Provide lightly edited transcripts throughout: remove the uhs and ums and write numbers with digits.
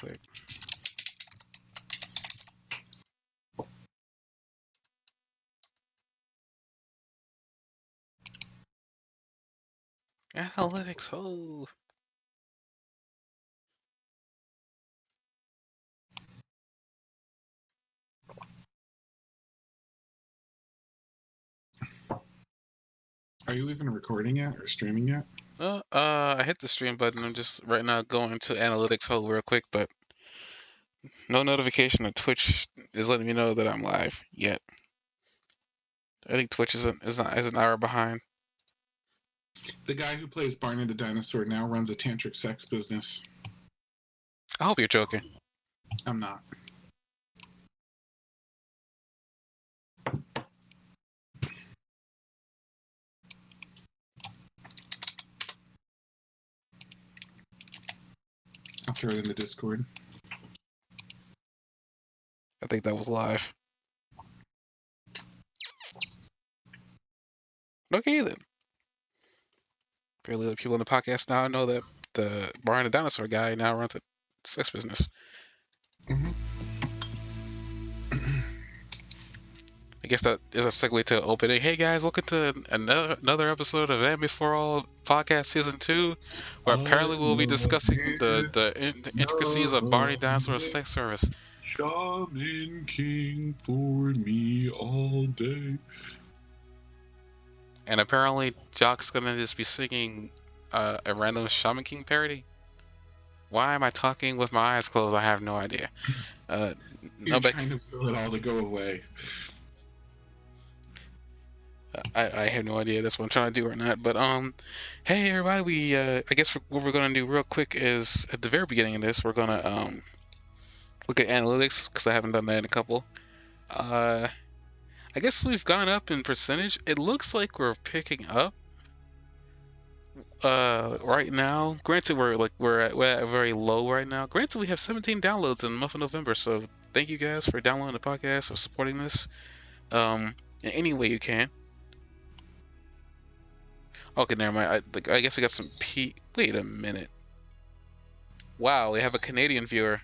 quick. Analytics, oh. Are you even recording yet or streaming yet? I hit the stream button. I'm just right now going to analytics hold real quick, but no notification on Twitch is letting me know that I'm live yet. I think Twitch is an hour behind. The guy who plays Barney the Dinosaur now runs a tantric sex business. I hope you're joking. I'm not. I'll throw it in the Discord. I think that was live. Okay then. Apparently, the people in the podcast now know that the Barney the Dinosaur guy now runs a sex business. Mm-hmm. I guess that is a segue to opening. Hey guys, welcome to another episode of Anime4ALL podcast season 2, where apparently we'll be discussing the intricacies of Barney Dinosaur's sex service. Shaman King for me all day. And apparently Jock's gonna just be singing a random Shaman King parody. Why am I talking with my eyes closed? I have no idea. You're trying to will it all to go away. I have no idea that's what I'm trying to do or not. But hey everybody, I guess what we're gonna do real quick is at the very beginning of this, we're gonna look at analytics because I haven't done that in a couple. I guess we've gone up in percentage. It looks like we're picking up. Right now, granted we're at very low right now. Granted, we have 17 downloads in the month of November, so thank you guys for downloading the podcast or supporting this. In any way you can. Okay, never mind. I guess we got some Wait a minute. Wow, we have a Canadian viewer.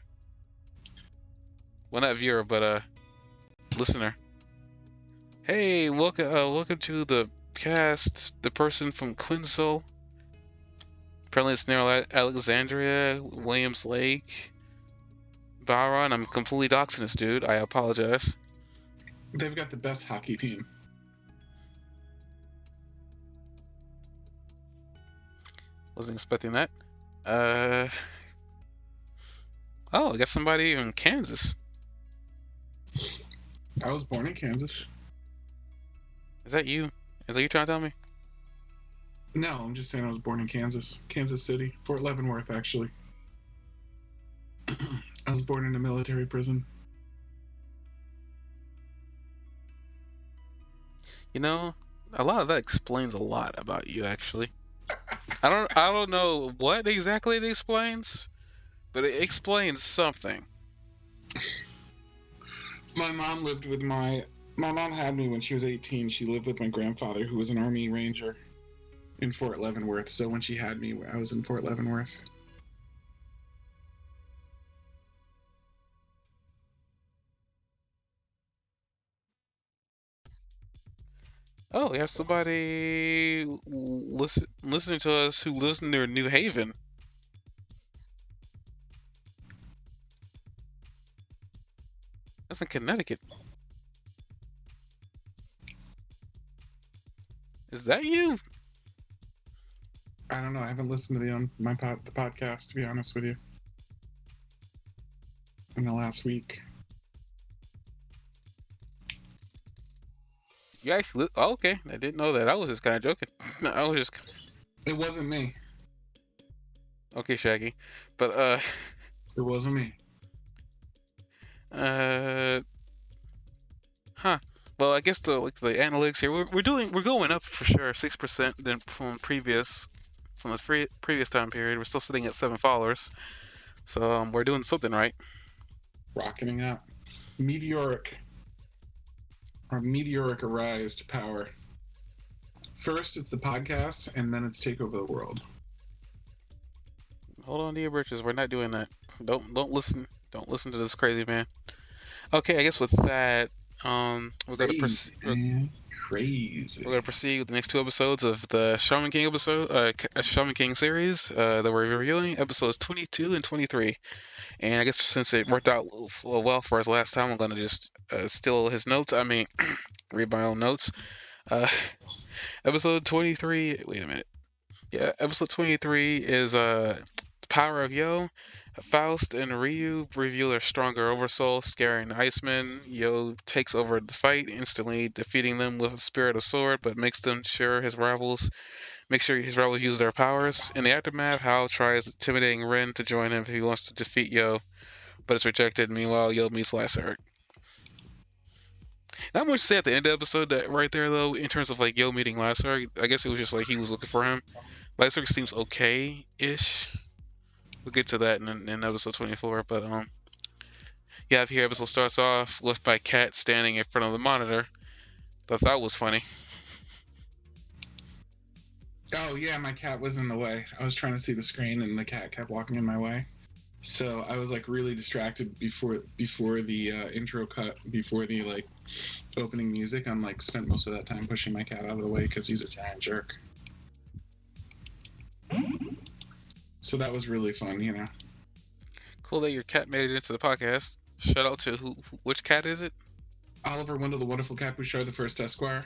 Well, not viewer, but listener. Hey, welcome to the cast. The person from Quinzel. Apparently it's near Alexandria, Williams Lake, Byron. I'm completely doxing this dude. I apologize. They've got the best hockey team. Wasn't expecting that. Oh, I got somebody in Kansas. I was born in Kansas. Is that you? Is that you trying to tell me? No, I'm just saying I was born in Kansas. Kansas City. Fort Leavenworth, actually. I was born in a military prison. You know, a lot of that explains a lot about you, actually. I don't know what exactly it explains, but it explains something. My mom lived with my mom had me when she was 18. She lived with my grandfather, who was an Army Ranger in Fort Leavenworth. So when she had me, I was in Fort Leavenworth. Oh, we have somebody listening to us who lives near New Haven. That's in Connecticut. Is that you? I don't know. I haven't listened to the podcast, to be honest with you, in the last week. You actually? Oh, okay, I didn't know that. I was just kind of joking. I was just. It wasn't me. Okay, Shaggy, but It wasn't me. Huh. Well, I guess the analytics here, we're going up for sure, 6% than from the previous time period. We're still sitting at 7 followers, so we're doing something right. Rocketing up, meteoric rise to power. First, it's the podcast, and then it's take over the world. Hold on to your britches. We're not doing that. Don't listen. Don't listen to this crazy man. Okay, I guess with that, we're gonna Crazy, man. Crazy. we're gonna proceed with the next two episodes of the Shaman King Shaman King series that we're reviewing, episodes 22 and 23. And I guess since it worked out well for us last time, I'm gonna just steal his notes. I mean, read my own notes. Uh, episode 23. Wait a minute. Yeah, episode 23 is the Power of Yo. Faust and Ryu reveal their stronger oversoul, scaring the Iceman. Yo takes over the fight, instantly defeating them with a spirit of sword, but makes sure his rivals use their powers. In the aftermath, Hao tries intimidating Ren to join him if he wants to defeat Yo, but it's rejected. Meanwhile, Yo meets Lysarik. Not much to say at the end of the episode that right there though, in terms of like Yo meeting Lysarik. I guess it was just like he was looking for him. Lysarik seems okay-ish. We'll get to that in episode 24, but yeah, here episode starts off with my cat standing in front of the monitor. Thought that was funny. Oh yeah, my cat was in the way. I was trying to see the screen, and the cat kept walking in my way. So I was like really distracted before the intro cut, before the like opening music. I'm like spent most of that time pushing my cat out of the way because he's a giant jerk. So that was really fun, you know. Cool that your cat made it into the podcast. Shout out to which cat is it? Oliver Wendell, the Wonderful Cat Bouchard, the First Esquire.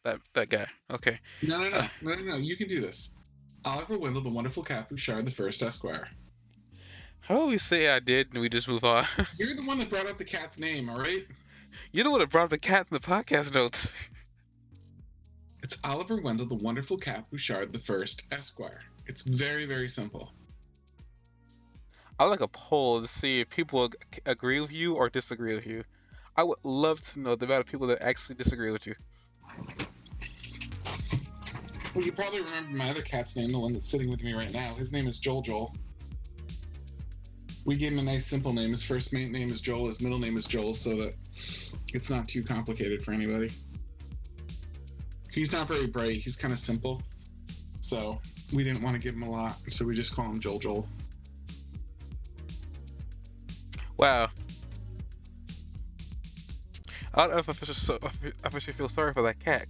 That guy. Okay. No. You can do this. Oliver Wendell, the Wonderful Cat Bouchard, the First Esquire. How always say I did and we just move on? You're the one that brought up the cat's name, all right? You're the one that brought up the cat in the podcast notes. It's Oliver Wendell, the Wonderful Cat Bouchard, the First Esquire. It's very, very simple. I'd like a poll to see if people agree with you or disagree with you. I would love to know the amount of people that actually disagree with you. Well, you probably remember my other cat's name, the one that's sitting with me right now. His name is Joel. We gave him a nice simple name. His first name is Joel, his middle name is Joel, so that it's not too complicated for anybody. He's not very bright, he's kind of simple. So we didn't want to give him a lot, so we just call him Joel. Wow. I don't know if I should feel sorry for that cat.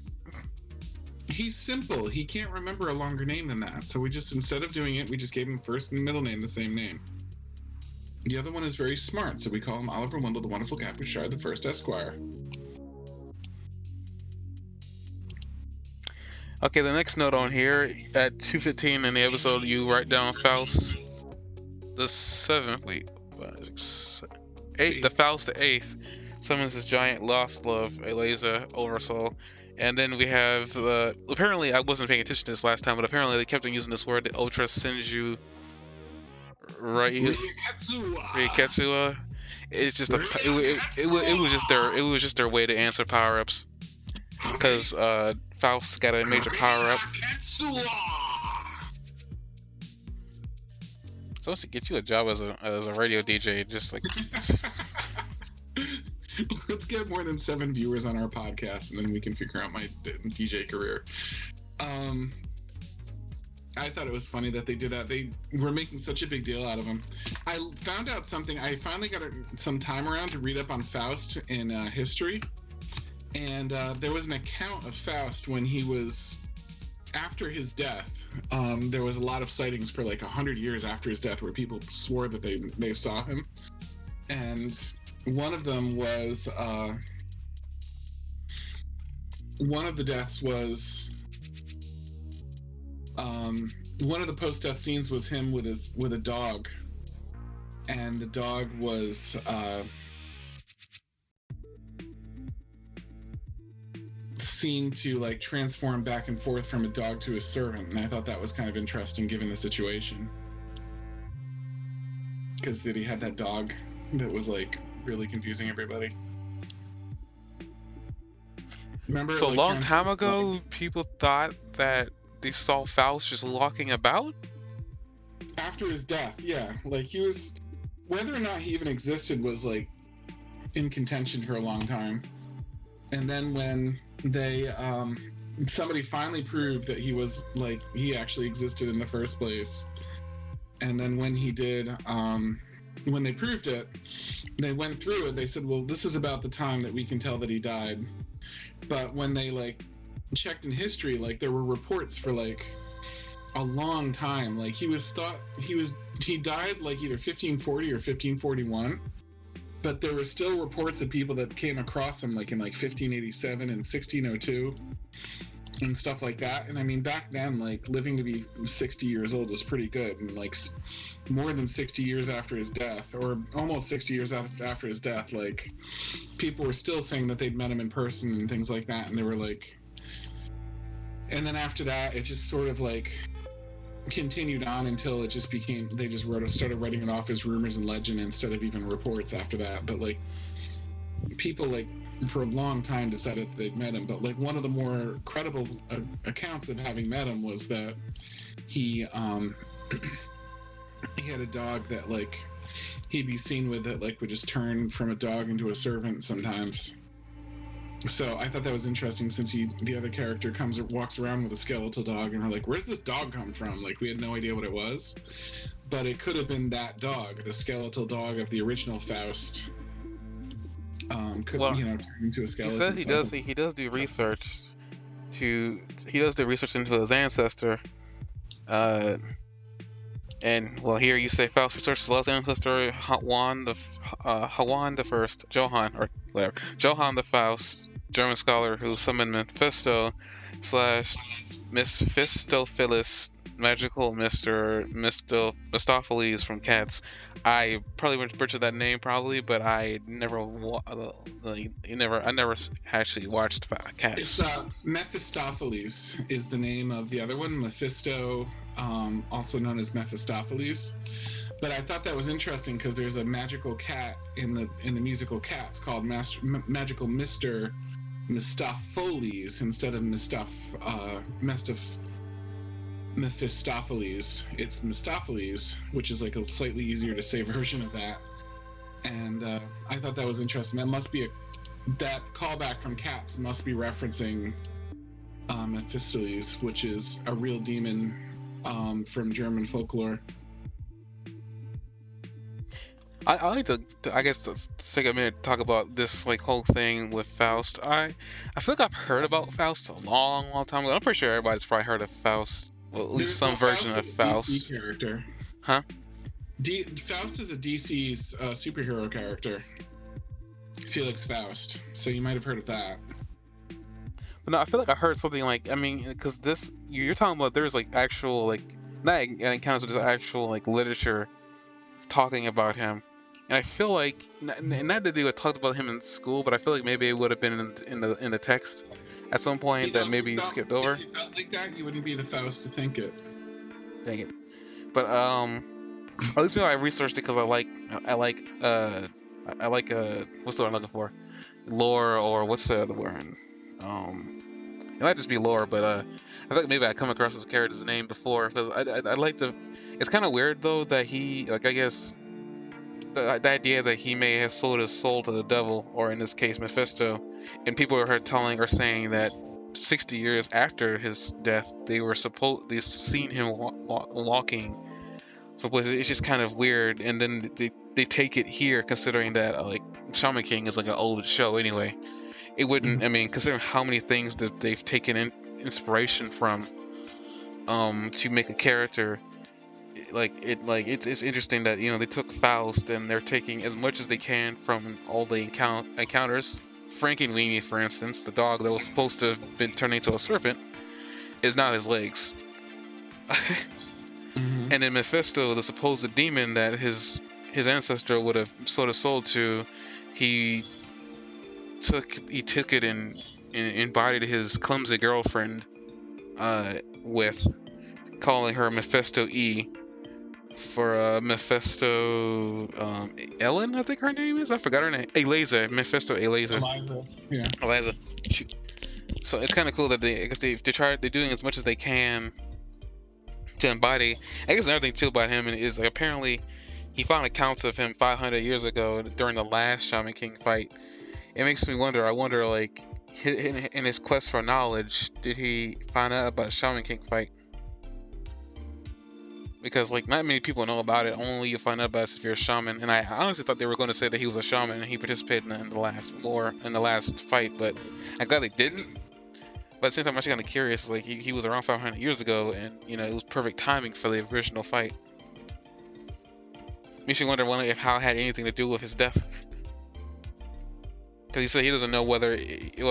He's simple. He can't remember a longer name than that. So we just, instead of doing it, we just gave him first and middle name the same name. The other one is very smart, so we call him Oliver Wendell, the Wonderful Cat Bouchard, the First Esquire. Okay, the next note on here, at 2:15 in the episode, you write down Faust the 7th, the Faust the 8th summons his giant lost love, Eliza Oversoul. And then we have, apparently I wasn't paying attention to this last time, but apparently they kept on using this word, the Ultra Senju Ryuketsuwa. It's just it was just their way to answer power-ups. Because Faust got a major power-up. Supposed to get you a job as a radio DJ, just like. Let's get more than 7 viewers on our podcast, and then we can figure out my DJ career. I thought it was funny that they did that. They were making such a big deal out of him. I found out something. I finally got some time around to read up on Faust in history. And there was an account of Faust when he was, after his death, there was a lot of sightings for like 100 years after his death where people swore that they saw him. And one of them was, one of the deaths was, one of the post-death scenes was him with a dog. And the dog was, seen to like transform back and forth from a dog to a servant, and I thought that was kind of interesting given the situation, because he had that dog that was like really confusing everybody. Remember, so like, a long time ago, people thought that they saw Faust just walking about after his death. Yeah, like he was, whether or not he even existed was like in contention for a long time. And then when they, somebody finally proved that he was, like, he actually existed in the first place, And then when he did, when they proved it, they went through it. They said, well, this is about the time that we can tell that he died. But when they like checked in history, like there were reports for like a long time. Like he died like either 1540 or 1541. But there were still reports of people that came across him like in like 1587 and 1602 and stuff like that. And I mean, back then, like living to be 60 years old was pretty good. And like more than 60 years after his death, or almost 60 years after his death, like people were still saying that they'd met him in person and things like that. And they were like, and then after that, it just sort of like continued on until it just became, they just started writing it off as rumors and legend instead of even reports after that. But like people like for a long time decided that they'd met him. But like one of the more credible accounts of having met him was that he he had a dog that like he'd be seen with that like would just turn from a dog into a servant sometimes. So I thought that was interesting, since the other character walks around with a skeletal dog, and we're like, where's this dog come from? Like, we had no idea what it was, but it could have been that dog, the skeletal dog of the original Faust. Turn into a skeleton. He says he does do research into his ancestor. And well, here you say Faust researches his ancestor Johann the Faust, German scholar who summoned Mephisto / Mephistopheles, magical Mephistopheles from Cats. I probably went to butcher that name but I never actually watched Cats. It's Mephistopheles is the name of the other one, Mephisto, also known as Mephistopheles. But I thought that was interesting because there's a magical cat in the musical Cats called Magical Mr. Mephistopheles instead of Mephistopheles. It's Mephistopheles, which is like a slightly easier to say version of that. And I thought that was interesting. That callback from Cats must be referencing Mephistopheles, which is a real demon from German folklore. I like to take a minute to talk about this like whole thing with Faust. I feel like I've heard about Faust a long time ago. I'm pretty sure everybody's probably heard of Faust. Well, at least some version of Faust. DC character. Huh? Faust is a DC's superhero character. Felix Faust. So you might have heard of that. But no, I feel like I heard something like, I mean, because this, you're talking about there's like actual like, not encounters, but there's actual like literature talking about him. And I feel like, not that they would talked about him in school, but I feel like maybe it would have been in the text at some point that maybe you skipped over. If you felt like that, you wouldn't be the Faust to think it. Dang it. But at least I researched it because I like what's the word I'm looking for? Lore, or what's the other word? It might just be lore, but I think maybe I come across this character's name before because I like the. It's kind of weird though that he, like, I guess the idea that he may have sold his soul to the devil, or in this case Mephisto, and people are saying that 60 years after his death they've seen him walking. So it's just kind of weird, and then they take it here, considering that like Shaman King is like an old show anyway. It wouldn't, I mean, considering how many things that they've taken inspiration from to make a character, it's interesting that, you know, they took Faust and they're taking as much as they can from all the encounters. Frankenweenie, for instance, the dog that was supposed to have been turned into a serpent, is now his legs. Mm-hmm. And then Mephisto, the supposed demon that his ancestor would have sold his soul to, he took it and embodied his clumsy girlfriend, with calling her Mephisto E for Mephisto Ellen, I think her name is. I forgot her name. Eliza, Mephisto Eliza. Eliza, yeah. Eliza. Shoot. So it's kind of cool that they're doing as much as they can to embody. I guess another thing too about him is, like, apparently he found accounts of him 500 years ago during the last Shaman King fight. It makes me wonder. I wonder, like, in his quest for knowledge, did he find out about the Shaman King fight? because like not many people know about it. Only you find out about it if you're a shaman. And I honestly thought they were going to say that he was a shaman and he participated in the last war in the last fight, but I'm glad they didn't. But at the same time, I'm actually kind of curious. Like he was around 500 years ago, and it was perfect timing for the original fight. Makes you wonder if how it had anything to do with his death. Because he said he doesn't know whether it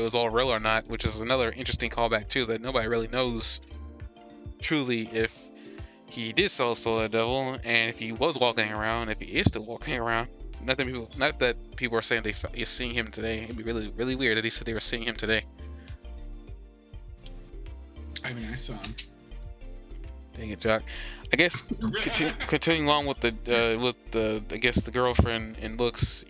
was all real or not, which is another interesting callback too. That nobody really knows truly if he did sell his soul to the devil, and if he was walking around, if he is still walking around. Not that people are saying they're seeing him today. It'd be really, really weird that he said they were seeing him today. I mean, I saw him. Dang it, Jock. I guess continuing on with the I guess the girlfriend and looks.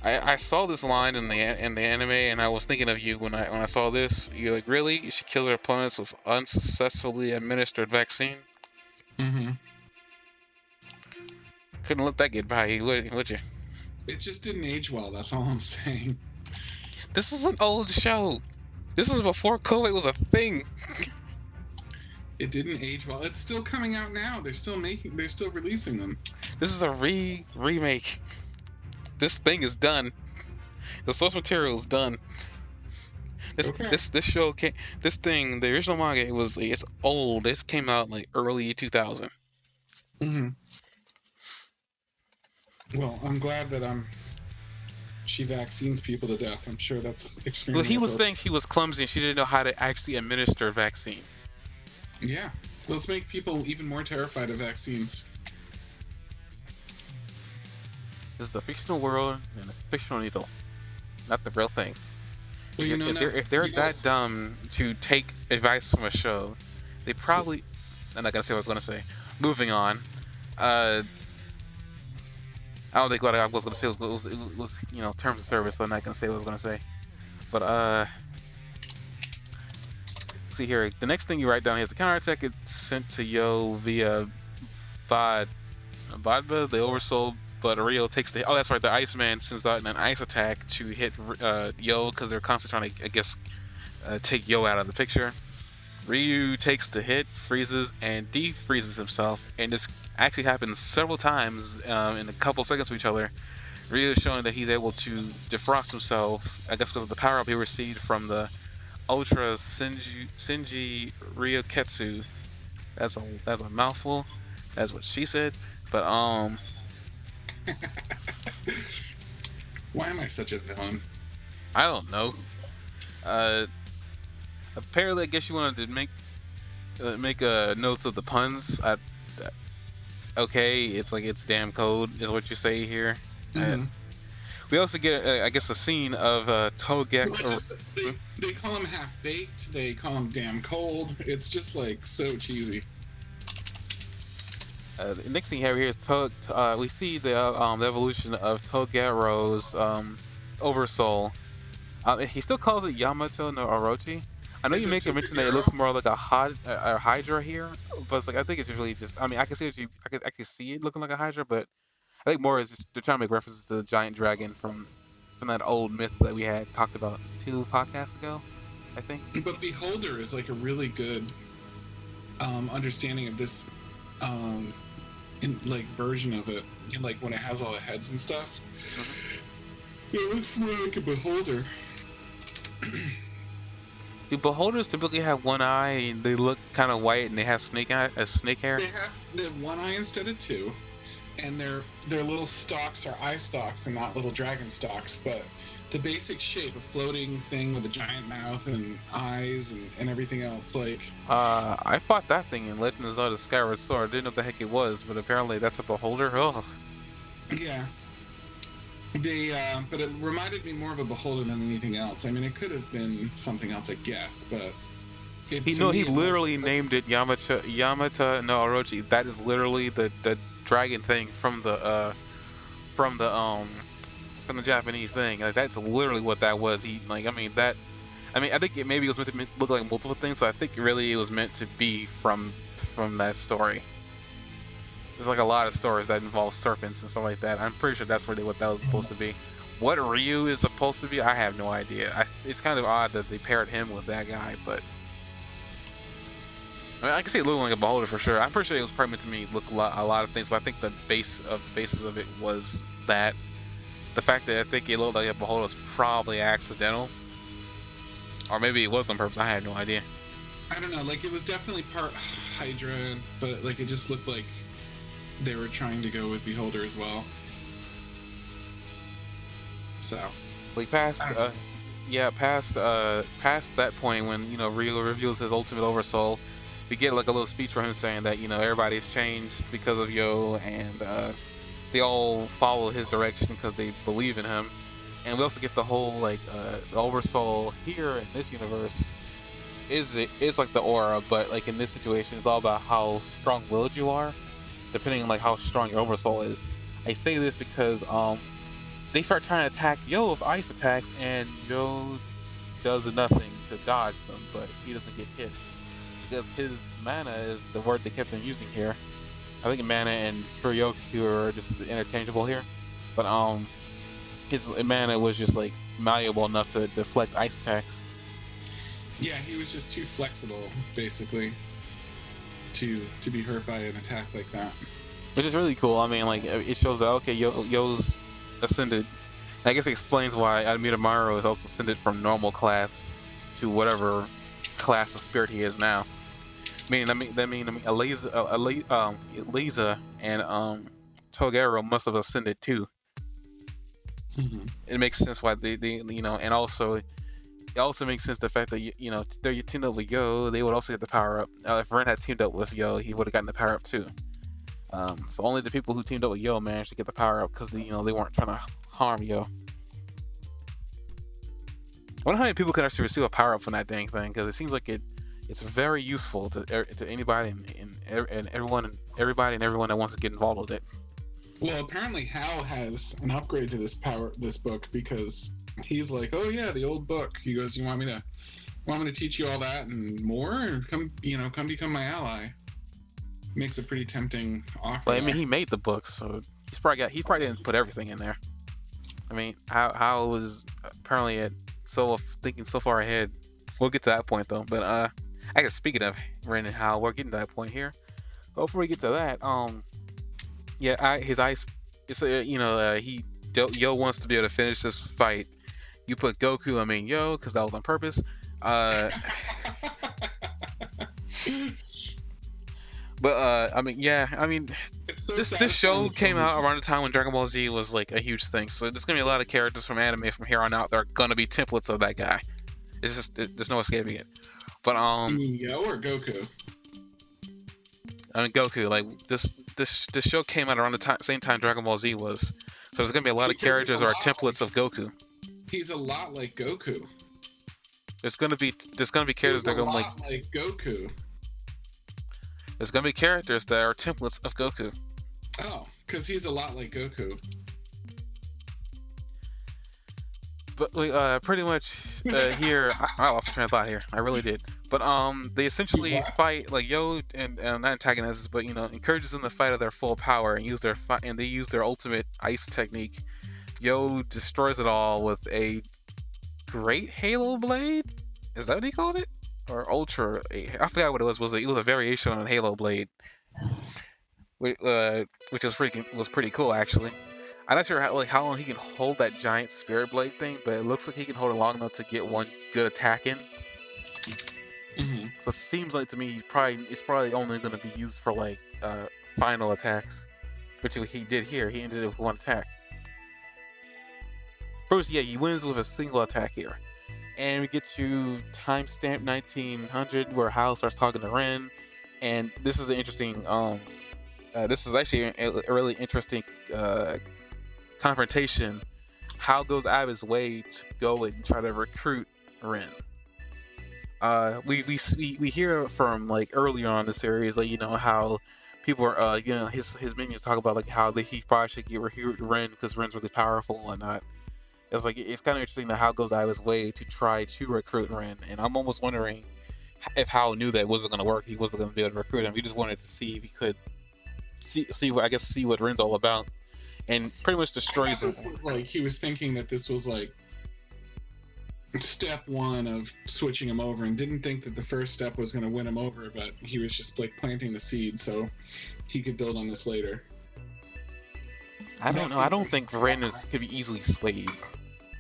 I saw this line in the anime, and I was thinking of you when I saw this. You're like, really? She kills her opponents with unsuccessfully administered vaccine? Mm-hmm. Couldn't let that get by you, would you? It just didn't age well. That's all I'm saying. This is an old show. This is before COVID was a thing. It didn't age well. It's still coming out now. They're still releasing them. This is a remake. This thing is done. The source material is done. This show came. This thing, the original manga, it's old. This came out like early 2000. Mm-hmm. Well, I'm glad that she vaccines people to death. I'm sure that's extremely. Well, he was saying she was clumsy and she didn't know how to actually administer vaccine. Yeah, let's make people even more terrified of vaccines. This is a fictional world and a fictional needle, not the real thing. Well, if they're that dumb to take advice from a show, they probably. I'm not gonna say what I was gonna say. Moving on. I don't think what I was gonna say was terms of service. So I'm not gonna say what I was gonna say. But see here. The next thing you write down here is the counterattack is sent to Yo via Bodba, the Oversoul. But Rio takes the. Oh, that's right. The Iceman sends out an ice attack to hit Yo because they're constantly trying to, I guess, take Yo out of the picture. Ryu takes the hit, freezes, and defreezes himself, and this actually happens several times in a couple seconds of each other. Ryu is showing that he's able to defrost himself, I guess because of the power up he received from the Ultra Shinji Ryuketsu. That's a mouthful. That's what she said. But why am I such a villain? I don't know. Apparently, I guess you wanted to make notes of the puns. Okay, it's like it's damn code is what you say here. Mm-hmm. We also get, I guess, a scene of Togek. They call him half baked. They call him damn cold. It's just like so cheesy. The next thing you have here is we see the evolution of Togero's Oversoul. He still calls it Yamato no Orochi. I know you make a mention that it looks more like a Hydra here, but it's like I think it's really just. I mean, I can see I can see it looking like a Hydra, but I think more is just, they're trying to make references to the giant dragon from that old myth that we had talked about 2 podcasts ago, I think. But Beholder is like a really good understanding of this in like version of it, and like when it has all the heads and stuff. Mm-hmm. It looks more like a Beholder. Do beholders typically have one eye and they look kind of white and they have snake hair? They have one eye instead of 2, and their little stalks are eye stalks and not little dragon stalks. But the basic shape, a floating thing with a giant mouth and eyes and everything else, like. I fought that thing in Legend of Zelda: Skyward Sword. I didn't know what the heck it was, but apparently that's a beholder. Oh. Yeah. But it reminded me more of a beholder than anything else. I mean, it could have been something else, I guess, but. He literally named it Yamata no Orochi. That is literally the dragon thing from the Japanese thing. Like that's literally what that was. I think it maybe was meant to look like multiple things, so I think really it was meant to be from that story. There's like a lot of stories that involve serpents and stuff like that. I'm pretty sure that's really what that was supposed to be. What Ryu is supposed to be, I have no idea. It's kind of odd that they paired him with that guy, but I mean, I can see it looking like a beholder for sure. I'm pretty sure it was probably meant to me look a lot of things, but I think the basis of it was that the fact that I think it looked like a beholder was probably accidental, or maybe it was on purpose. I had no idea. I don't know. Like it was definitely part Hydra, but like it just looked like they were trying to go with Beholder as well. So, like past that point when Rio reveals his ultimate oversoul, we get like a little speech from him saying that everybody's changed because of Yo, and they all follow his direction because they believe in him. And we also get the whole like the oversoul here in this universe is like the aura, but like in this situation it's all about how strong-willed you are, depending on like how strong your oversoul is. I say this because they start trying to attack Yo with ice attacks, and Yo does nothing to dodge them, but he doesn't get hit because his mana is the word they kept on using here. I think mana and Furyoku are just interchangeable here, but his mana was just like malleable enough to deflect ice attacks. yeah, he was just too flexible, basically, to be hurt by an attack like that. Which is really cool. I mean, like it shows that okay, Yo's ascended. I guess it explains why Admirammaro is also ascended from normal class to whatever class of spirit he is now. Eliza and Togero must have ascended too. Mm-hmm. It makes sense why they and also it also makes sense the fact that they're teamed up with Yo, they would also get the power up. If Ren had teamed up with Yo, he would have gotten the power up too. So only the people who teamed up with Yo managed to get the power up because they weren't trying to harm Yo. I wonder how many people could actually receive a power up from that dang thing, because it seems like it's very useful to anybody and everybody and everyone that wants to get involved with it. Well, apparently Hal has an upgrade to this book, because he's like, oh yeah, the old book. He goes, you want me to teach you all that and more, or come become my ally? Makes a pretty tempting offer. But I mean, he made the book, so he probably didn't put everything in there. I mean, Hal was apparently thinking so far ahead. We'll get to that point though. But I guess speaking of Ren and Hal, we're getting to that point here. But before we get to that, his ice. It's Yo wants to be able to finish this fight. You put Goku, I mean Yo, because that was on purpose. But this show came out around the time when Dragon Ball Z was like a huge thing. So there's gonna be a lot of characters from anime from here on out that are gonna be templates of that guy. It's just there's no escaping it. But you mean Yo or Goku? I mean Goku. Like this show came out around the same time Dragon Ball Z was. So there's gonna be a lot of characters that are templates of Goku. He's a lot like Goku. There's gonna be characters that are gonna like Goku. There's gonna be characters that are templates of Goku. Oh, because he's a lot like Goku. But pretty much here, I lost my train of thought here. I really did. But they essentially fight like Yo and not antagonists, but encourages them to fight at their full power and they use their ultimate ice technique. Yo destroys it all with a great Halo blade. Is that what he called it? Or Ultra? I forgot what it was. It was a variation on a Halo blade, which was pretty cool actually. I'm not sure how long he can hold that giant spirit blade thing, but it looks like he can hold it long enough to get one good attack in. Mm-hmm. So it seems like to me it's probably only going to be used for like final attacks, which he did here. He ended it with one attack. First, he wins with a single attack here. And we get to timestamp 1900, where Hal starts talking to Ren, and this is an interesting. This is actually a really interesting confrontation. Hal goes out of his way to go and try to recruit Ren. We hear from like earlier on in the series, like how people are his minions talk about like how he probably should recruit Ren because Ren's really powerful and whatnot. It's kind of interesting that Hal goes out of his way to try to recruit Ren, and I'm almost wondering if Hal knew that it wasn't going to work. He wasn't going to be able to recruit him. He just wanted to see if he could see what Ren's all about, and pretty much destroys him. He was thinking that this was like step one of switching him over, and didn't think that the first step was going to win him over, but he was just like planting the seed so he could build on this later. I don't know. I don't think Ren could be easily swayed,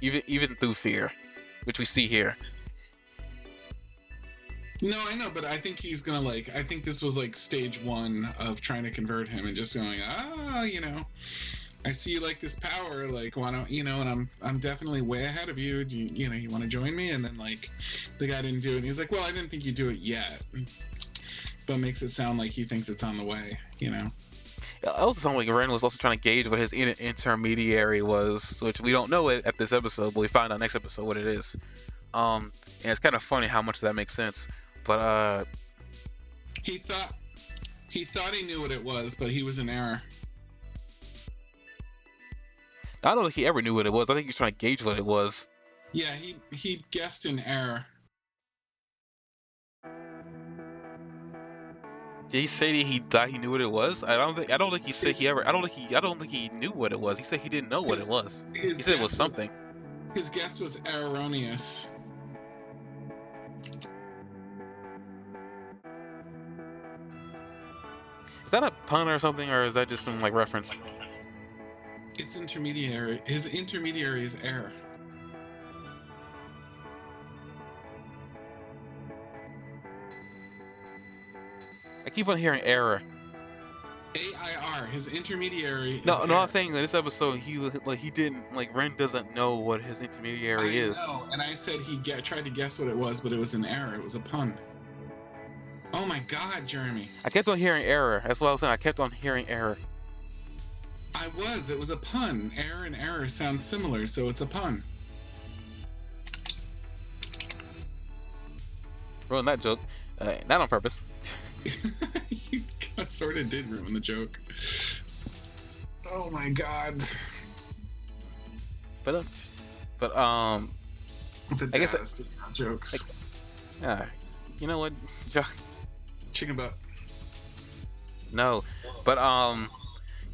even through fear, which we see here. No, I know, but I think he's gonna like. I think this was like stage one of trying to convert him and just going, I see you like this power, like why don't and I'm definitely way ahead of you. Do you want to join me? And then like the guy didn't do it, and he's like, well, I didn't think you'd do it yet, but makes it sound like he thinks it's on the way. It also sounded like Ren was also trying to gauge what his intermediary was, which we don't know it at this episode, but we find out next episode what it is. And it's kind of funny how much that makes sense. But he thought he knew what it was, but he was in error. I don't think he ever knew what it was. I think he was trying to gauge what it was. Yeah, he guessed in error. Did he say that he thought he knew what it was? I don't think he said he ever. I don't think he knew what it was. He said he didn't know what it was. He said it was something. His guess was erroneous. Is that a pun or something, or is that just some like reference? It's intermediary. His intermediary is error. I keep on hearing error. AIR. His intermediary. No, I'm saying that this episode he didn't Ren doesn't know what his intermediary is. No, and I said he tried to guess what it was, but it was an error. It was a pun. Oh my God, Jeremy. I kept on hearing error. That's what I was saying. I kept on hearing error. It was a pun. Error and error sound similar, so it's a pun. Ruined that joke. Not on purpose. You sort of did ruin the joke. Oh my God. But I guess jokes. You know what? Chicken butt. No, but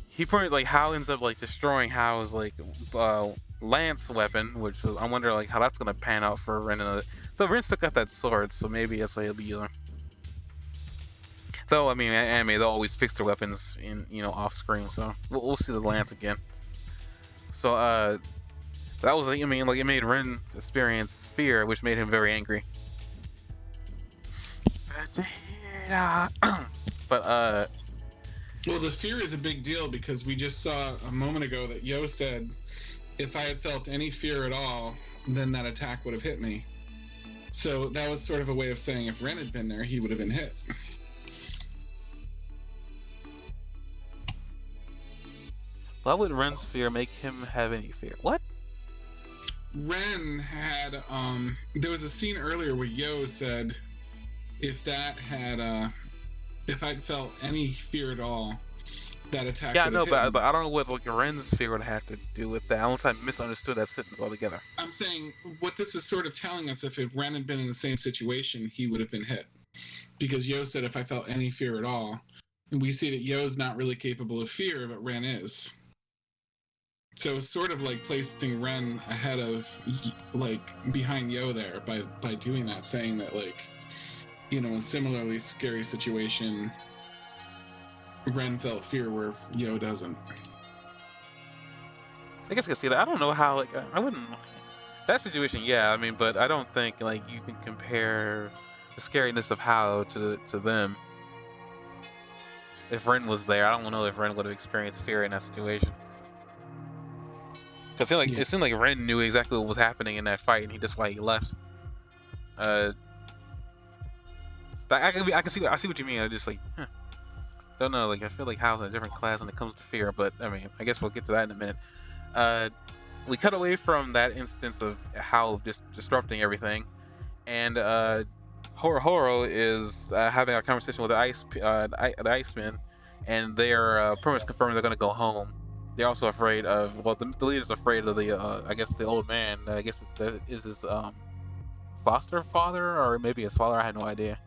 he pretty like Hal ends up like destroying Hal's like lance weapon, which was I wonder like how that's gonna pan out for Ren. Though Ren still got that sword, so maybe that's what he'll be using. Though I mean, anime they'll always fix their weapons in off screen, so we'll see the lance again. So that was it made Ren experience fear, which made him very angry. But well, the fear is a big deal because we just saw a moment ago that Yo said, if I had felt any fear at all, then that attack would have hit me. So that was sort of a way of saying if Ren had been there, he would have been hit. Why would Ren's fear make him have any fear? What? Ren had, there was a scene earlier where Yo said, if I'd felt any fear at all, that attack. Yeah, no, but I don't know what Ren's fear would have to do with that. Unless I misunderstood that sentence altogether. I'm saying what this is sort of telling us: if Ren had been in the same situation, he would have been hit, because Yo said if I felt any fear at all, and we see that Yo's not really capable of fear, but Ren is. So it's sort of like placing Ren ahead of, behind Yo there by doing that, saying that a similarly scary situation, Ren felt fear where Yo doesn't. I guess I can see that. I don't know how, I wouldn't... That situation, yeah, I mean, but I don't think, you can compare the scariness of Hao to them. If Ren was there, I don't know if Ren would have experienced fear in that situation. Because it seemed like Ren knew exactly what was happening in that fight, and that's why he left. I see what you mean. I just don't know. I feel like Hal's in a different class when it comes to fear. But I mean, I guess we'll get to that in a minute. We cut away from that instance of Hal just disrupting everything, and Horo is having a conversation with the Iceman, and they are pretty much confirming they're going to go home. They're also afraid of the leader's afraid of the I guess the old man. I guess that is his foster father or maybe his father. I had no idea.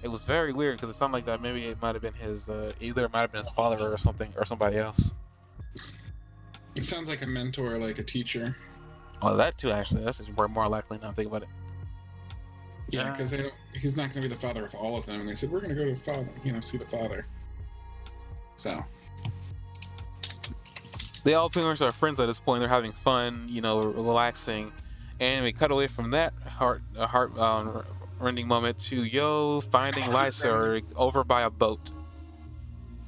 It was very weird because it sounded like that maybe it might have been his either it might have been his father or something or somebody else. It sounds like a mentor, like a teacher. Oh, that too, actually. That's just more likely now. Think about it. Yeah, because he's not going to be the father of all of them. And they said, we're going to go to the father, see the father. So. They all pretty much are friends at this point. They're having fun, relaxing. And we cut away from that heart-rending moment to Yo finding Lysa over by a boat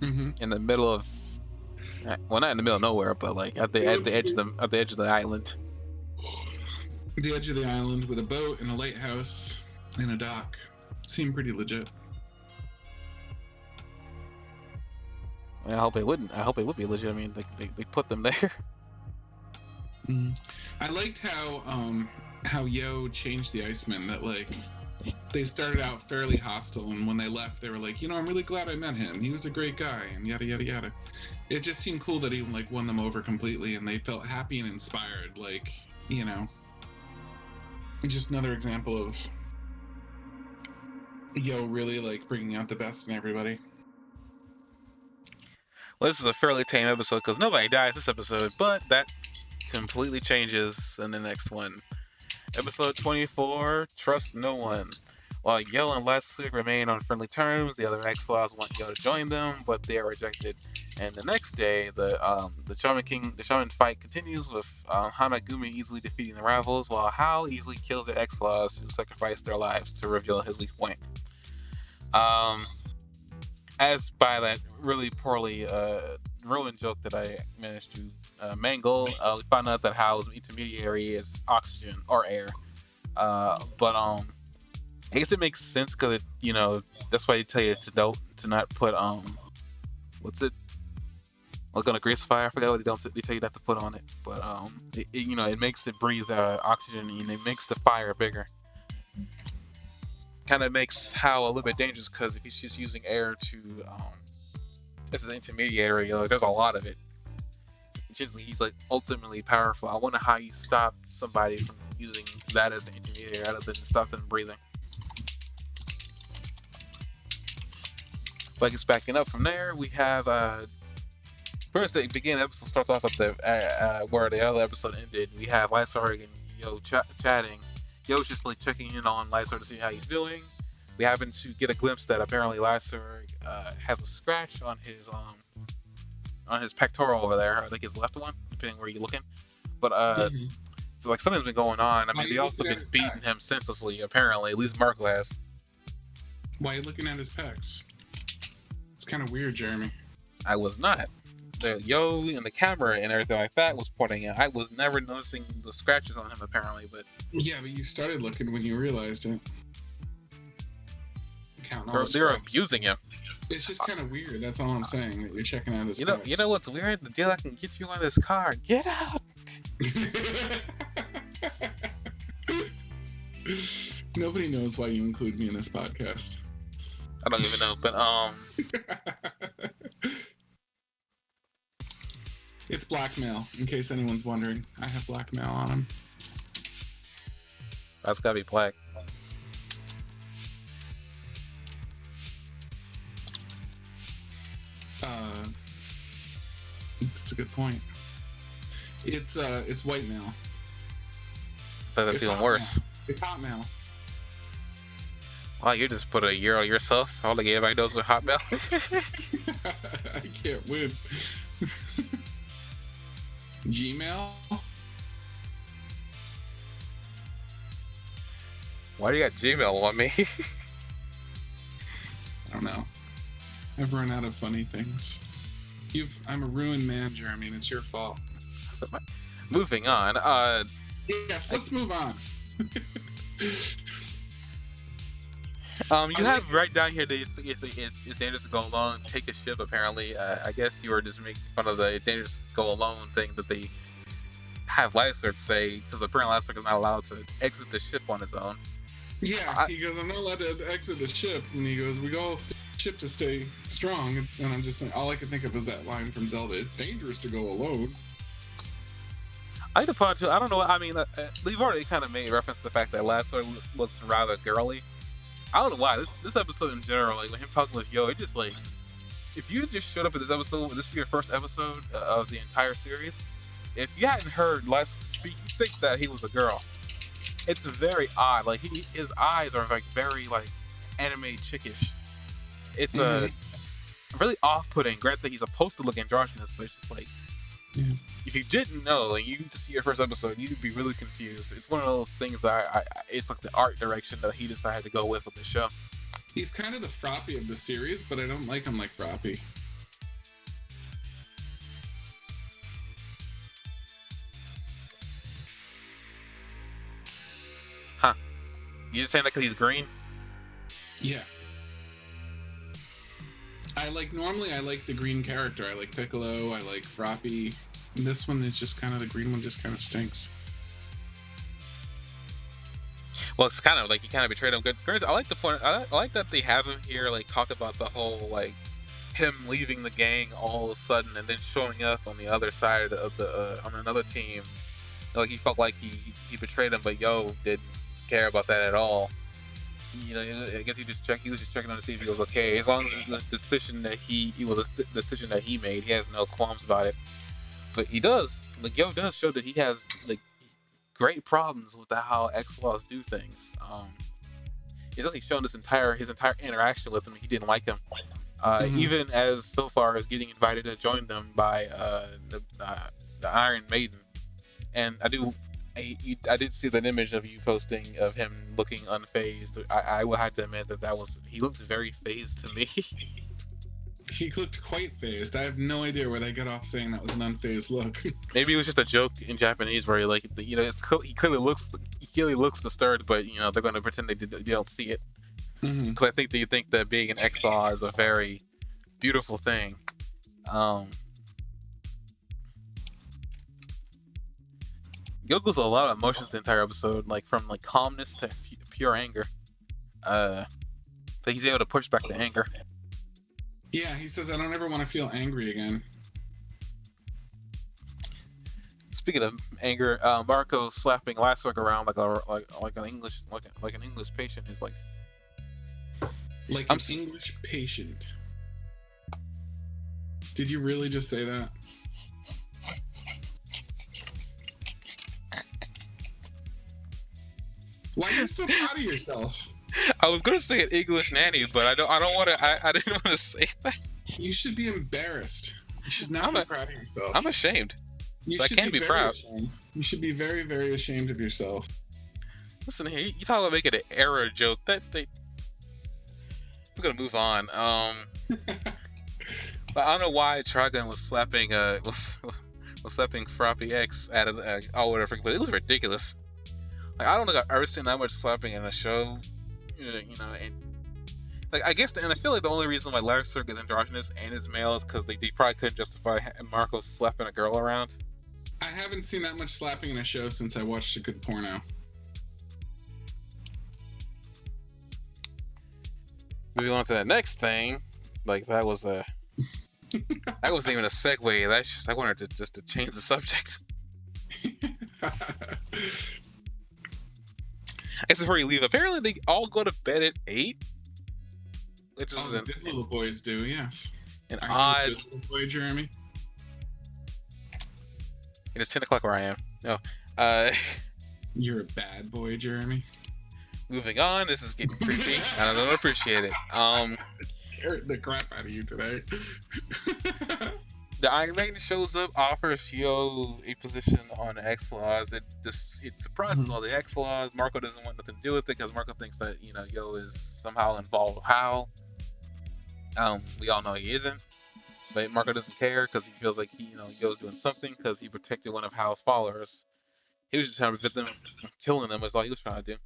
in the middle of, well, not in the middle of nowhere, but like at the edge of the island. The edge of the island with a boat and a lighthouse and a dock. Seemed pretty legit. I hope it wouldn't. I hope it would be legit. I mean, they put them there. I liked how Yo changed the Icemen. That like they started out fairly hostile, and when they left, they were like, I'm really glad I met him. He was a great guy, and yada yada yada. It just seemed cool that he like won them over completely, and they felt happy and inspired. Like just another example of Yo really like bringing out the best in everybody. Well, this is a fairly tame episode because nobody dies this episode, but that completely changes in the next one. Episode 24, Trust No One. While Yo and Leslie remain on friendly terms, the other Exiles want Yo to join them, but they are rejected. And the next day, the Shaman fight continues with Hanagumi easily defeating the rivals, while Hao easily kills the Exiles who sacrifice their lives to reveal his weak point. As by that really poorly ruined joke that I managed to mangle, we found out that Hao's intermediary is oxygen or air. But I guess it makes sense because that's why they tell you to not put what's it? Like on a grease fire, I forgot what they tell you not to put on it. But it makes it breathe oxygen and it makes the fire bigger. Kind of makes Hao a little bit dangerous because if he's just using air to as an intermediary, there's a lot of it. He's like ultimately powerful. I wonder how you stop somebody from using that as an intermediary other than stop them breathing. But I guess backing up from there, we have first the beginning episode starts off at the where the other episode ended. We have Lysa and Yo chatting. Yo's just like checking in on Lysa to see how he's doing. We happen to get a glimpse that apparently Lysa has a scratch on his pectoral over there. I think his left one, depending where you're looking. But so like something's been going on. I mean, they also been beating him senselessly. Apparently, at least Marco has. Why are you looking at his pecs? It's kind of weird, Jeremy. I was not. The Yo and the camera and everything like that was pointing out. I was never noticing the scratches on him apparently, but yeah, but you started looking when you realized it. They're abusing him. It's just kind of weird. That's all I'm saying. That you're checking out his. You know what's weird? The deal I can get you on this car. Get out. Nobody knows why you include me in this podcast. I don't even know, but It's blackmail, in case anyone's wondering. I have blackmail on him. That's gotta be black. That's a good point. It's white mail. I thought that's even worse. It's hot mail. Wow, you just put a year on yourself. All the everybody knows with Hotmail. I can't win. Gmail? Why do you got Gmail on me? I don't know. I've run out of funny things. I'm a ruined man, Jeremy, and it's your fault. Moving on. Yes, let's move on. You have right down here that it's dangerous to go alone, take a ship, apparently. I guess you were just making fun of the dangerous to go alone thing that they have Lysa say, because apparently Lysa is not allowed to exit the ship on his own. Yeah, he goes, I'm not allowed to exit the ship, and he goes, we all ship to stay strong, and I'm just like, all I can think of is that line from Zelda, it's dangerous to go alone. I don't know, I mean, we've already kind of made reference to the fact that Lysa looks rather girly. I don't know why. This episode in general, like when him talking with Yo, it just like, if you just showed up at this episode, this be your first episode of the entire series, if you hadn't heard Les speak, you think that he was a girl. It's very odd. Like his eyes are like very like anime chickish. It's a really off-putting. Granted, he's supposed to look androgynous, but it's just like if you didn't know and you just see your first episode, you'd be really confused. It's one of those things that it's like the art direction that he decided to go with the show. He's kind of the Froppy of the series, but I don't like him like Froppy. Huh? You just saying that because he's green? Yeah. Normally I like the green character. I like Piccolo, I like Froppy. And this one is just kind of, the green one just kind of stinks. Well, it's kind of like he kind of betrayed him. Good. I like the point. I like that they have him here, like talk about the whole like him leaving the gang all of a sudden and then showing up on the other side of the on another team. Like he felt like he betrayed him, but Yo didn't care about that at all. You know, I guess he was just checking on to see if he was okay. As long as the decision that it was a decision that he made, he has no qualms about it. But he does, like Yo does show that he has like great problems with how X-Laws do things. He's actually shown his entire interaction with him. He didn't like him, even as so far as getting invited to join them by the Iron Maiden. And I did see that image of you posting of him looking unfazed. I will have to admit he looked very phased to me. He looked quite phased. I have no idea where they got off saying that was an unfazed look. Maybe it was just a joke in Japanese where he clearly looks disturbed, but they're going to pretend they don't see it. Because I think they think that being an X-Law is a very beautiful thing. Yo goes a lot of emotions the entire episode, like from like calmness to pure anger. But he's able to push back the anger. Yeah, he says, "I don't ever want to feel angry again." Speaking of anger, Marco slapping Laswick around like an English patient is like English patient. Did you really just say that? Why are you so proud of yourself? I was gonna say an English nanny, but I don't want to. I didn't want to say that. You should be embarrassed. You should not be proud of yourself. I'm ashamed. But I can't be proud. Ashamed. You should be very, very ashamed of yourself. Listen here, you talk about making an error joke. We're gonna move on. But I don't know why Trigun was slapping slapping Froppy X out of whatever, but it was ridiculous. Like I don't think I've ever seen that much slapping in a show. And like I feel like the only reason why Laswick is androgynous and is male is because they probably couldn't justify Marco slapping a girl around. I haven't seen that much slapping in a show since I watched a good porno. Moving on to the next thing, like that wasn't even a segue. That's just I wanted to change the subject. I guess before you leave, apparently they all go to bed at 8, which is good little boys do, yes. An odd. Good little boy, Jeremy. It is 10 o'clock where I am. No, You're a bad boy, Jeremy. Moving on. This is getting creepy, and I don't appreciate it. Scared the crap out of you today. The Iron Maiden shows up, offers Yo a position on the X-Laws. It surprises all the X-Laws. Marco doesn't want nothing to do with it because Marco thinks that Yo is somehow involved with Hal. We all know he isn't, but Marco doesn't care because he feels like Yo's doing something because he protected one of Hal's followers. He was just trying to prevent them from killing them. That's all he was trying to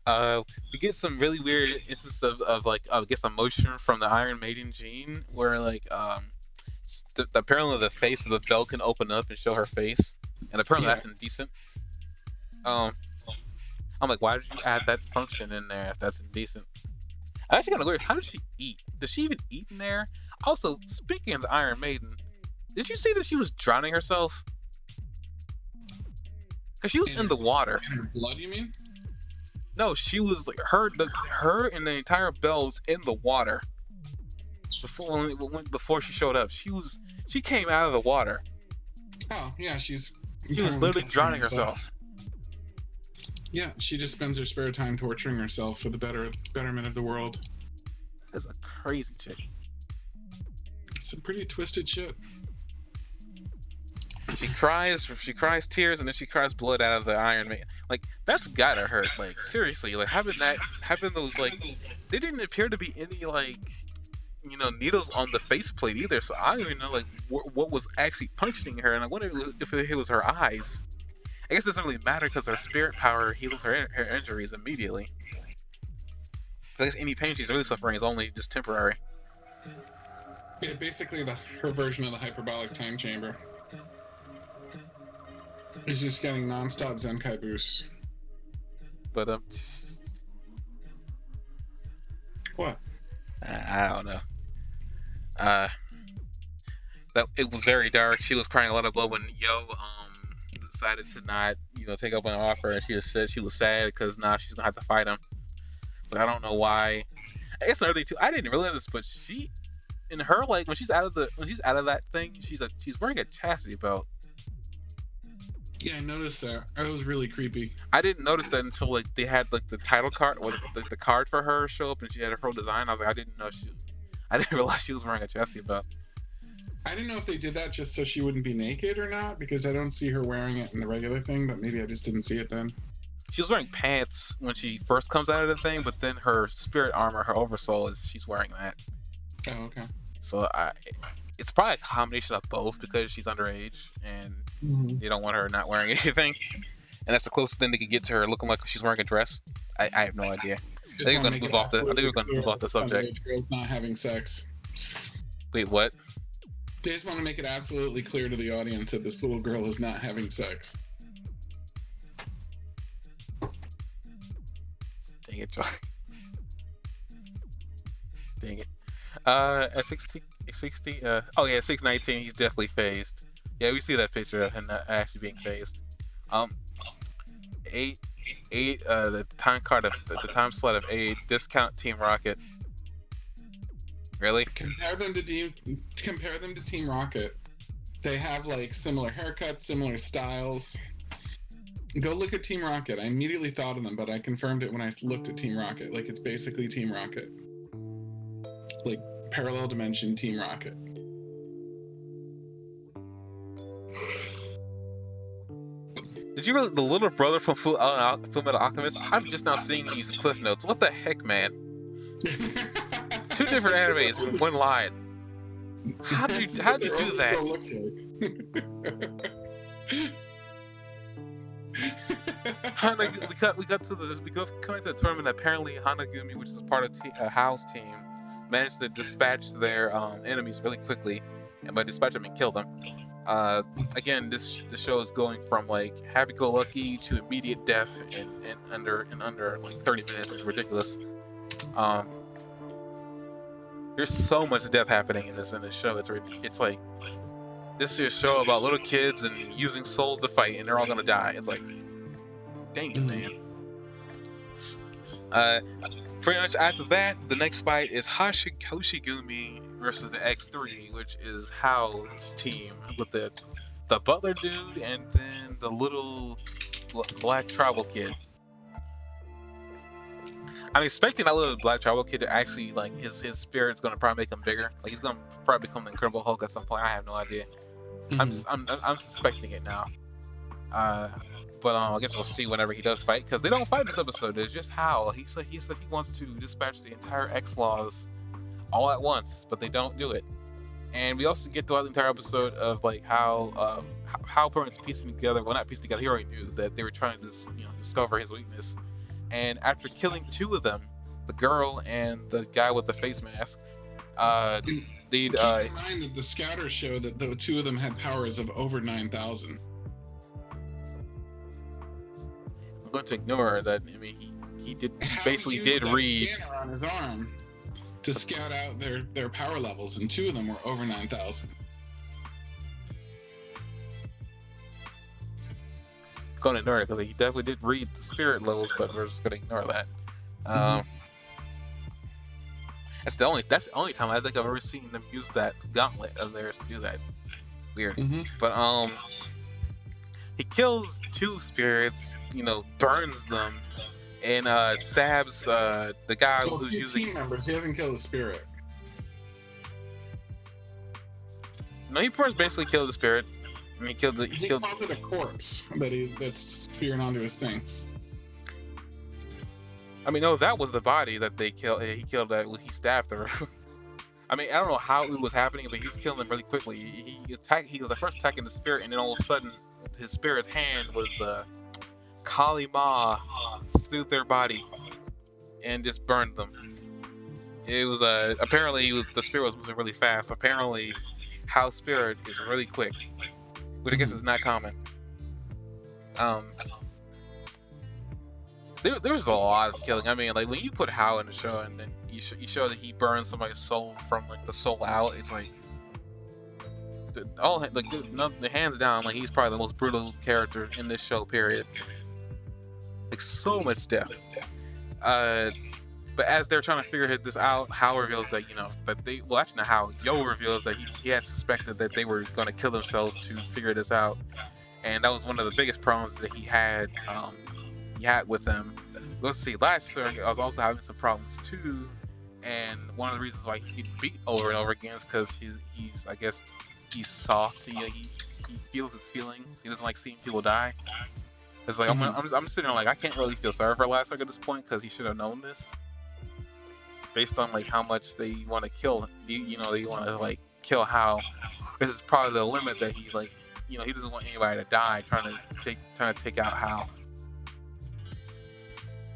do. We get some really weird instances of like I guess emotion from the Iron Maiden gene, where like apparently the face of the bell can open up and show her face, and apparently that's indecent. I'm like, why did you add that function in there if that's indecent? I'm actually kind of curious, how did she eat? Does she even eat in there? Also, speaking of the Iron Maiden, did you see that she was drowning herself? Because she was in the water. In her blood, you mean? No, she was like her and the entire bell was in the water. Before she showed up, she came out of the water. Oh yeah, She was apparently literally torturing drowning herself. Yeah, she just spends her spare time torturing herself for the betterment of the world. That's a crazy chick. Some pretty twisted shit. She cries tears, and then she cries blood out of the Iron Man. Like, that's gotta hurt. Like, seriously, like having those, like, there didn't appear to be any, like, needles on the faceplate either. So I don't even know, like, what was actually puncturing her, and I wonder if it was her eyes. I guess it doesn't really matter because her spirit power heals her injuries immediately. So I guess any pain she's really suffering is only just temporary. Yeah, basically her version of the hyperbolic time chamber. She's just getting non-stop Zenkai boosts. But What? I don't know. That it was very dark. She was crying a lot of blood when decided to not take up an offer, and she just said she was sad because now she's gonna have to fight him. So I don't know why. I guess another thing too, I didn't realize this, but she, in her, like, when she's out of that thing, she's wearing a chastity belt. Yeah, I noticed that. That was really creepy. I didn't notice that until like they had like the title card or the card for her show up, and she had her whole design. I was like, I didn't realize she was wearing a chastity belt. I didn't know if they did that just so she wouldn't be naked or not, because I don't see her wearing it in the regular thing, but maybe I just didn't see it then. She was wearing pants when she first comes out of the thing, but then her spirit armor, her oversoul, she's wearing that. Oh, okay. So it's probably a combination of both because she's underage and you don't want her not wearing anything, and that's the closest thing they could get to her looking like she's wearing a dress. I have no idea. I think we're gonna move off the subject. Girls not having sex. Wait, what? They just want to make it absolutely clear to the audience that this little girl is not having sex. Dang it, John. Dang it. At 60, oh yeah, 619, he's definitely phased. Yeah, we see that picture of him actually being phased. The time card of the time slot of 8, discount Team Rocket. Really? Compare them to Team Rocket. They have like similar haircuts, similar styles. Go look at Team Rocket. I immediately thought of them, but I confirmed it when I looked at Team Rocket. Like, it's basically Team Rocket. Like, parallel dimension Team Rocket. Did you realize the little brother from Fullmetal Alchemist? I'm just now seeing these cliff notes. What the heck, man? 2 different animes in one line. How did you do that? We got coming to the tournament. Apparently, Hanagumi, which is part of Hao's team, managed to dispatch their enemies really quickly, and by dispatch them and kill them. Again, this show is going from like happy-go-lucky to immediate death in under like 30 minutes. It's ridiculous. There's so much death happening in this show. It's like this is a show about little kids and using souls to fight, and they're all gonna die. It's like, dang it, man. Pretty much after that, the next fight is Hoshigumi versus the X3, which is Hao's team with the butler dude and then the little black tribal kid. I'm expecting that little black tribal kid to actually, like, his spirit's gonna probably make him bigger. Like, he's gonna probably become the Incredible Hulk at some point. I have no idea. I'm suspecting it now. But I guess we'll see whenever he does fight, because they don't fight this episode. It's just Hao. He said he wants to dispatch the entire X-Laws all at once, but they don't do it. And we also get throughout the entire episode of like how Permanent's piecing together. Well, not piecing together. He already knew that they were trying to discover his weakness. And after killing 2 of them, the girl and the guy with the face mask, keep in mind that the scatters show that the 2 of them had powers of over 9,000. I'm going to ignore that. I mean, he basically did read scanner on his arm to scout out their power levels, and 2 of them were over 9,000. Going to ignore it because he definitely did read the spirit levels, but we're just going to ignore that. That's the only time I think I've ever seen them use that gauntlet of theirs to do that. Weird. But he kills 2 spirits, burns them, and stabs the guy Well, who's 2 using. team members. He hasn't killed a spirit. No, he first basically killed the spirit. I mean, He calls it a corpse that's spearing onto his thing. I mean, no, that was the body that they killed. He killed that. He stabbed her. I mean, I don't know how it was happening, but he was killing them really quickly. He was the first attacking the spirit, and then all of a sudden, his spirit's hand was Kali Ma through their body and just burned them. It was apparently the spirit was moving really fast. Apparently, House Spirit is really quick, which I guess is not common. There's a lot of killing. I mean, like when you put Hao in the show and then you show that he burns somebody's soul from like the soul out, it's like the hands down, like he's probably the most brutal character in this show. Period. Like so much death. But as they're trying to figure this out, Hao reveals that actually not Hao. Yo reveals that he had suspected that they were going to kill themselves to figure this out, and that was one of the biggest problems that he had with them. Let's see, Lyser was also having some problems too, and one of the reasons why he's getting beat over and over again is because he's I guess he's soft. He feels his feelings. He doesn't like seeing people die. It's like I'm sitting there like I can't really feel sorry for Lyser at this point because he should have known this, based on like how much they want to kill. They want to like kill Hao. This is probably the limit that he's like, he doesn't want anybody to die trying to take out Hao.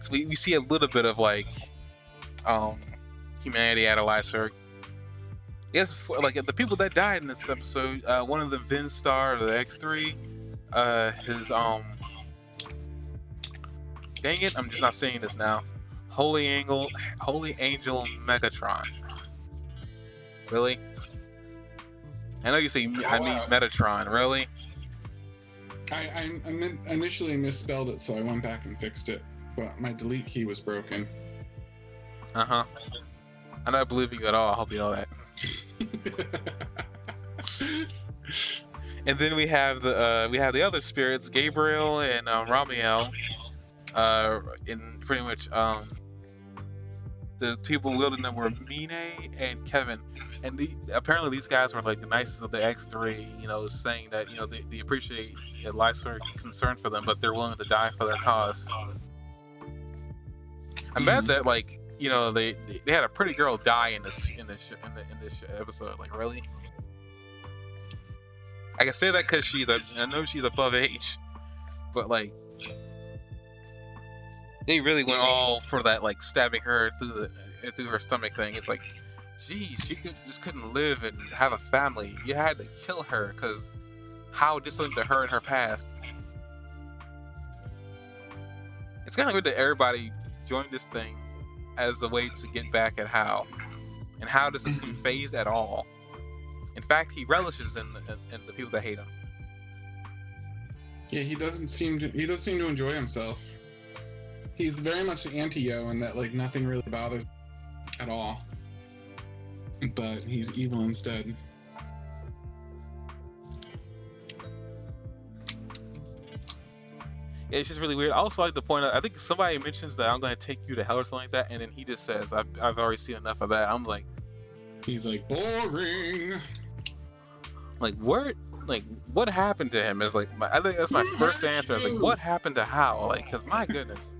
So we see a little bit of like humanity out of Lyser. Yes, like the people that died in this episode, one of them, Vinstar, the X3, his dang it, I'm just not saying this now. Holy Angel Megatron. Really? I know you say I mean Metatron. Really? I initially misspelled it, so I went back and fixed it. But my delete key was broken. I'm not believing you at all. I hope you know that. And then we have the other spirits, Gabriel and Ramiel. And pretty much the people wielding them were Mine and Kevin. And apparently these guys were like the nicest of the X3, saying that they appreciate Lyser concern for them, but they're willing to die for their cause. I'm mad that they had a pretty girl die in this episode. Like, really? I can say that because I know she's above age, but like they really went all for that, like stabbing her through her stomach thing. It's like, geez, she just couldn't live and have a family. You had to kill her because Hao did something to her in her past. It's kind of weird that everybody joined this thing as a way to get back at Hao, and Hao doesn't seem phased at all. In fact, he relishes in the people that hate him. Yeah, he does seem to enjoy himself. He's very much the anti-Yo in that like nothing really bothers at all. But he's evil instead. Yeah, it's just really weird. I also like to point out, I think somebody mentions that I'm going to take you to hell or something like that, and then he just says, I've already seen enough of that. I'm like... He's like, boring! Like, what happened to him? Is like, I think that's my first answer. It's like, what happened to Hao? Like, because my goodness.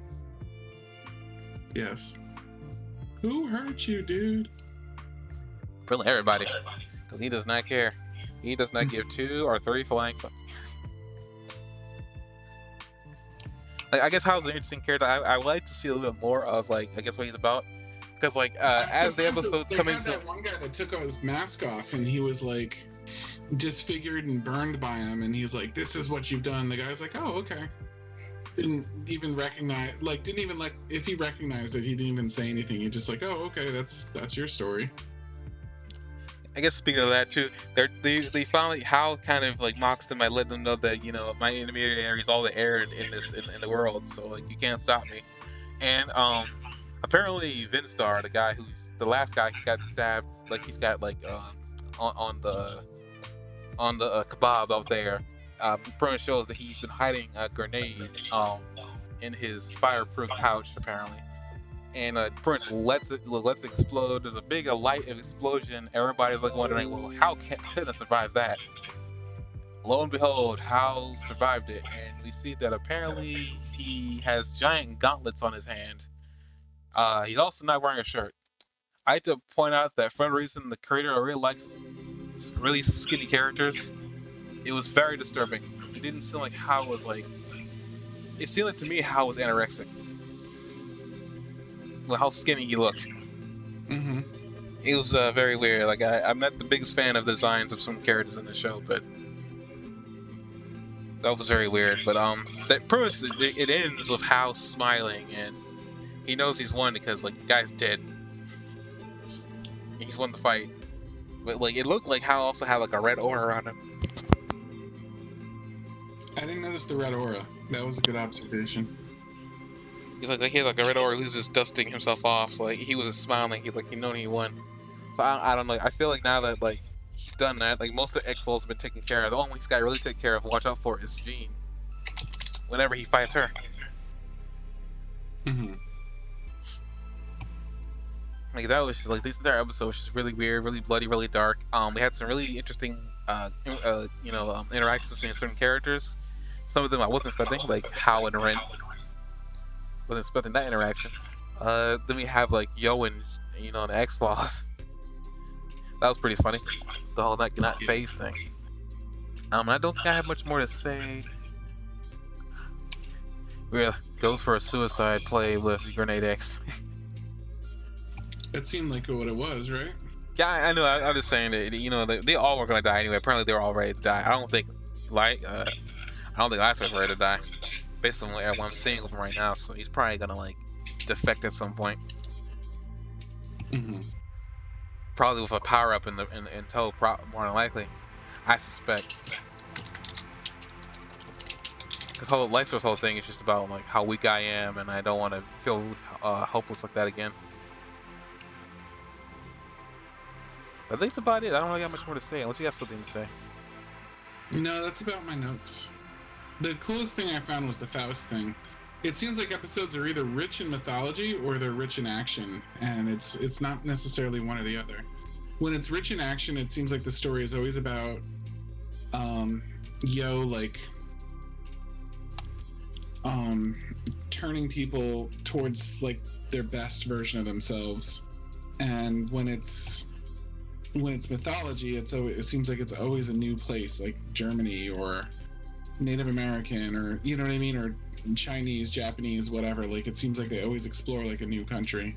Yes. Who hurt you, dude? Really, everybody. Because he does not care. He does not give 2 or 3 flying fucks. Like, I guess Hao's an interesting character. I would like to see a little bit more of, like, I guess what he's about. Because, like, as the episodes come into... that one guy that took his mask off, and he was, like, disfigured and burned by him, and he's like, this is what you've done. The guy's like, oh, okay. Didn't even recognize... Like, didn't even, like... If he recognized it, he didn't even say anything. He just like, oh, okay, that's your story. I guess speaking of that too, they finally Hao kind of like mocks them by letting them know that my intermediary is all the air in the world, so like you can't stop me. And apparently Vinstar, the last guy, he got stabbed, like he's got like on the kebab out there. pretty much shows that he's been hiding a grenade in his fireproof pouch apparently, and pretty much lets it explode. There's a big light explosion. Everybody's like wondering, well, how can Tina survive that? Lo and behold, Hal survived it, and we see that apparently he has giant gauntlets on his hand. He's also not wearing a shirt. I have to point out that for some reason the creator really likes really skinny characters. It was very disturbing. It didn't seem like Hal was like. It seemed like to me Hal was anorexic. Well, how skinny he looked. Mm-hmm. It was very weird. Like I'm not the biggest fan of the designs of some characters in the show, but that was very weird. But that premise it ends with Hal smiling and he knows he's won because like the guy's dead. He's won the fight. But like it looked like Hal also had like a red aura on him. I didn't notice the red aura. That was a good observation. He's like he had like a red aura. He was just dusting himself off. So like he was just smiling. He known he won. So I don't know. I feel like now that like he's done that, like most of the X-Lul's been taken care of. The only guy really take care of, watch out for, is Jean. Whenever he fights her. Mm-hmm. Like that was just like this entire episode was just really weird, really bloody, really dark. We had some really interesting, interactions between certain characters. Some of them I wasn't expecting, like Hal and Ren. Wasn't expecting that interaction. Then we have like Yo and the X-Laws. That was pretty funny. The whole not phase thing. I don't think I have much more to say. Yeah, goes for a suicide play with Grenade X. It seemed like what it was, right? Yeah, I know. I'm just saying that they all were gonna die anyway. Apparently, they were all ready to die. I don't think Last was ready to die, based on what I'm seeing of him right now. So he's probably gonna like defect at some point. Mm-hmm. Probably with a power up in tow, more than likely. I suspect. Because Lyser's whole thing is just about like how weak I am, and I don't want to feel hopeless like that again. But that's about it. I don't really got much more to say, unless you got something to say. No, that's about my notes. The coolest thing I found was the Faust thing. It seems like episodes are either rich in mythology or they're rich in action, and it's not necessarily one or the other. When it's rich in action, it seems like the story is always about Yo like turning people towards like their best version of themselves. And when it's mythology, it seems like it's always a new place, like Germany or Native American, or you know what I mean, or Chinese, Japanese, whatever. Like it seems like they always explore like a new country.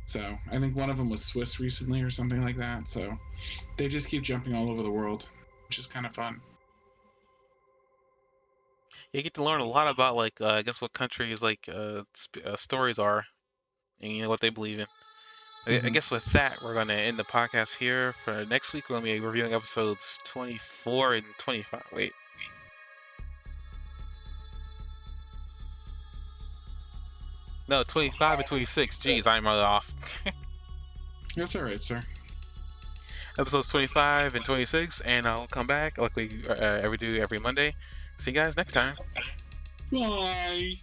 So I think one of them was Swiss recently or something like that. So they just keep jumping all over the world, which is kind of fun. You get to learn a lot about like I guess what countries like stories are, and what they believe in. I guess with that, we're going to end the podcast here. For next week, we're going to be reviewing episodes 24 and 25. Wait. No, 25 and 26. Jeez, I'm really off. That's all right, sir. Episodes 25 and 26, and I'll come back like we do every Monday. See you guys next time. Bye.